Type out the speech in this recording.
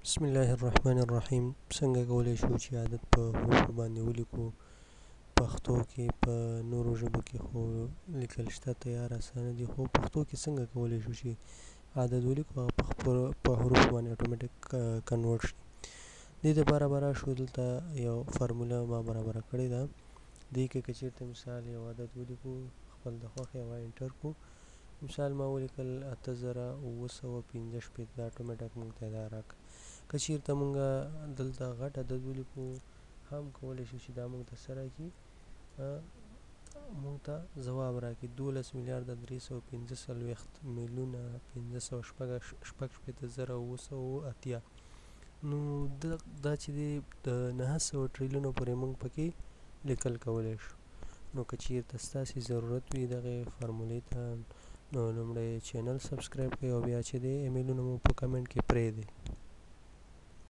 بسم الله الرحمن الرحیم. څنګه کولی شو چې عادت په حروفو باندې ولیکو؟ پښتو کې په نورو ژبو کې خو لیکل شته تیار اسانه دي، خو پښتو کې څنګه کولی شو چې عادت ولیکو هغه په حروفو باندې اتوماتیک کنورټ شي؟ دې دپاره به راشو، دلته یو فارموله ما برابره کړې ده. دې کې که چېرته مثال یو عادت ولیکو، خپل د خوښې هغه انټر کړو. مثال ما ولیکل 8955، دا اتوماتیک موږ ته دا راکړه. که چېرته موږ دلته غټ عدد ولیکو هم کولی شو چې دا موږ ته څه راکړي، موږ ته ځواب راکړي 12,315,560,980. نو دا چې دی د 900 ټریلیونو پورې موږ پکې لیکل کولی شو. نو که چېرته ستاسې ضرورت وي دغې فارمولې ته، نو لومړی چینل سبسکرایب کړئ او بیا چې دی ایمیلونه مو په کمنټ کې پرېږدئ.